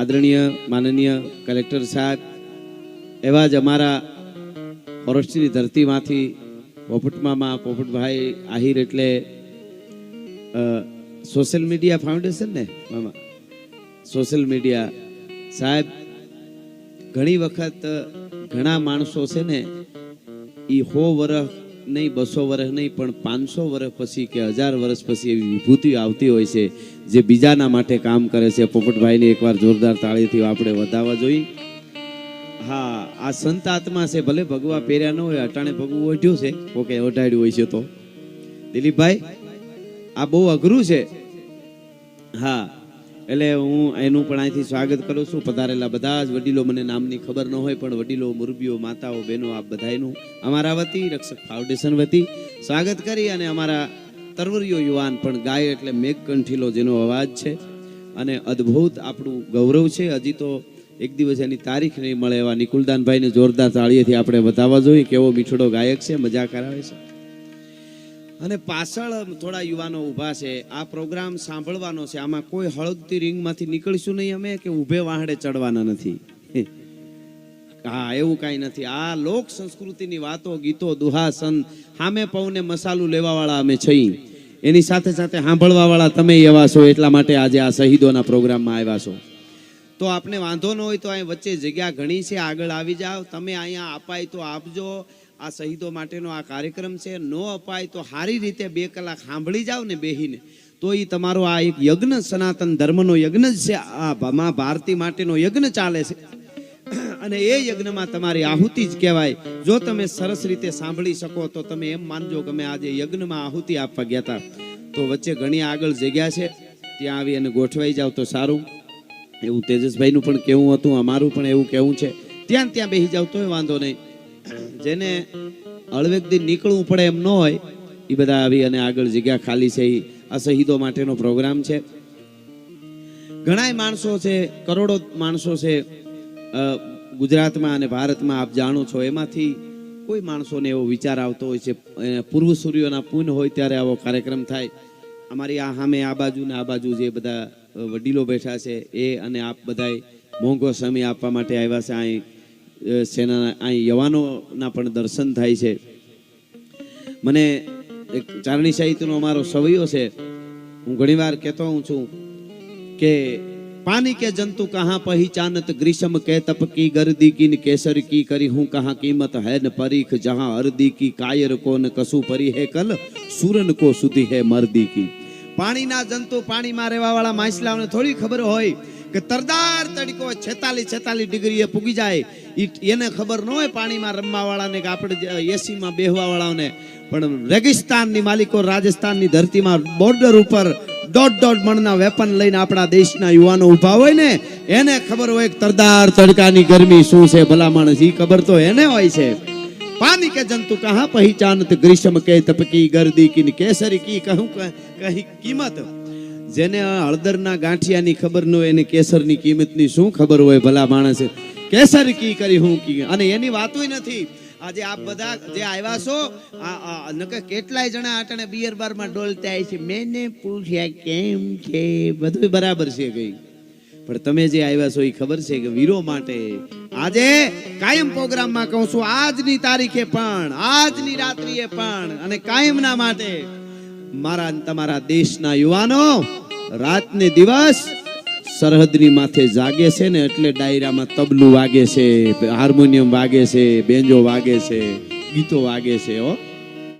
આદરણીય માનનીય કલેક્ટર સાહેબ, એવા જ અમારા ફોરેસ્ટની ધરતીમાંથી પોપટમામા પોપટભાઈ આહિર એટલે સોશિયલ મીડિયા ફાઉન્ડેશન ને મામા, સોશિયલ મીડિયા સાહેબ, ઘણી વખત ઘણા માણસો છે ને એ 100 વર્ષ નહીં 200 વર્ષ નહીં પણ 500 વર્ષ પછી કે 1000 વર્ષ પછી એવી વિભૂતિ આવતી હોય છે જે બીજાના માટે કામ કરે છે. પોપટભાઈને એકવાર જોરદાર તાળીથી આપણે વધાવવા જોઈએ. હા, આ સંત આત્મા છે, ભલે ભગવા પહેર્યા ન હોય, અટાણે ભગવું ઓઢ્યું છે, ઓકે ઓઢાડ્યું હોય છે. તો દિલીપભાઈ, આ બહુ અઘરું છે. હા, એટલે હું એનું પણ અહીંથી સ્વાગત કરું છું. પધારેલા બધા જ વડીલો, મને નામની ખબર ન હોય પણ વડીલો, મુરબીઓ, માતાઓ, બહેનો, આપ બધાનું અમારા વતી રક્ષક ફાઉન્ડેશન વતી સ્વાગત કરી. અને અમારા તરવરીઓ યુવાન પણ ગાય એટલે મેઘકંઠીલો જેનો અવાજ છે અને અદ્ભુત આપણું ગૌરવ છે. હજી તો એક દિવસ એની તારીખ નહીં મળે એવા નિકુલદાનભાઈને જોરદાર તાળીએથી આપણે બતાવવા જોઈએ. કેવો મીઠડો ગાયક છે, મજા કરાવે છે. અને પાછળ થોડા યુવાનો ઊભા છે. આ પ્રોગ્રામ સાંભળવાનો છે. આમાં કોઈ હળગતી રિંગમાંથી નીકળીશું નહીં અમે, કે ઊભે વાહડે ચડવાના નથી. હા, એવું કાંઈ નથી. આ લોક સંસ્કૃતિની વાતો, ગીતો, દુહા, સંત, સામે પૌને મસાલું લેવાવાળા અમે છીએ. એની સાથે સાથે સાંભળવાવાળા તમે એવા છો. એટલા માટે આજે આ શહીદોના પ્રોગ્રામમાં આવ્યા છો. તો આપને વાંધો ન હોય તો અહીં વચ્ચે જગ્યા ઘણી છે, આગળ આવી જાઓ. તમે અહીંયા અપાય તો આપજો. આ શહીદો માટેનો આ કાર્યક્રમ છે. ન અપાય તો સારી રીતે 2 કલાક સાંભળી જાઓ ને બેહીને, તો એ તમારો આ એક યજ્ઞ, સનાતન ધર્મનો યજ્ઞ જ છે. આ મા ભારતી માટેનો યજ્ઞ ચાલે છે અને એ યજ્ઞમાં તમારી આહુતિ જ કહેવાય. જો તમે સરસ રીતે સાંભળી શકો તો તમે એમ માનજો કે અમે આજે યજ્ઞમાં આહુતિ આપવા ગયા હતા. તો વચ્ચે ઘણી આગળ જગ્યા છે, ત્યાં આવી અને ગોઠવાઈ જાવ તો સારું. એવું તેજસભાઈનું પણ કેવું હતું, અમારું પણ એવું કેવું છે. ત્યાં બેસી જાવ તોય વાંધો નહીં. જેને હળવેકથી નીકળવું પડે એમ ન હોય એ બધા આવી અને આગળ જગ્યા ખાલી છે. આ શહીદો માટેનો પ્રોગ્રામ છે. ઘણાય માણસો છે, કરોડો માણસો છે ગુજરાતમાં અને ભારતમાં, આપ જાણો છો. એમાંથી કોઈ માણસોને એવો વિચાર આવતો હોય છે, પૂર્વ સૂર્યોના પૂન હોય ત્યારે આવો કાર્યક્રમ થાય. અમારી આ સામે આ બાજુ ને આ બાજુ જે બધા વડીલો બેઠા છે એ અને આપ બધાય મોંઘો સમય આપવા માટે આવ્યા છે. અહીં સેનાના અહીં યવાનોના પણ દર્શન થાય છે. મને એક ચારણી સાહિત્યનો અમારો સવૈયો છે, હું ઘણીવાર કહેતો હું છું કે પાनी के जंतु कहाँ पहिचानत ग्रीष्म के तप की गर्दी की केसर की करी हूँ कहाँ कीमत है न परीख जहाँ हरदी की कायर को न कसु परी है कल सूरन को सुधी है मर्दी की. પાણીના જંતુ, પાણીમાં રહેવા વાળા માછલાઓને થોડી ખબર હોય કે તરદાર તડકો 46 ડિગ્રીએ પૂગી જાય. એને ખબર ન હોય પાણીમાં રમવા વાળાને કે આપણે એસીમાં બેહવા વાળાઓને. પણ રેગિસ્તાનની માલિકો રાજસ્થાનની ધરતીમાં બોર્ડર ઉપર 1.5 મણના વેપન લઈને આપણા દેશના યુવાનો ઉભા હોય ને, એને ખબર હોય કે તરદાર તડકાની ગરમી શું છે. ભલા માણસ, એ ખબર તો એને હોય છે. पानी के जंतु कहाँ पहिचानत ग्रीष्म के तप की गर्दी की केसरी की कहूँ कहीं कीमत. जेने हळदરના ગાંઠિયાની ખબર ન હોય એને કેસરની કિંમતની શું ખબર હોય. ભલા માણસ કેસર કી કરી હું કી, અને એની વાતોય નથી. આજે આપ બધા જે આવ્યા છો, નકે કેટલાય જણા આટણે બિયર બારમાં ડોલતા છે. મેને પૂછ્યા કેમ છે, બધું બરાબર છે ગઈ. પણ તમે જે આવ્યા છો એ ખબર છે કે વીરો માટે આજે કાયમ પ્રોગ્રામમાં કહું છું, આજની તારીખે પણ, આજની રાત્રિએ પણ અને કાયમના માટે મારા તમારા દેશના યુવાનો રાત ને દિવસ સરહદની માથે જાગે છે ને, એટલે ડાયરામાં તબલું વાગે છે, હાર્મોનિયમ વાગે છે, બેન્જો વાગે છે, ગીતો વાગે છે.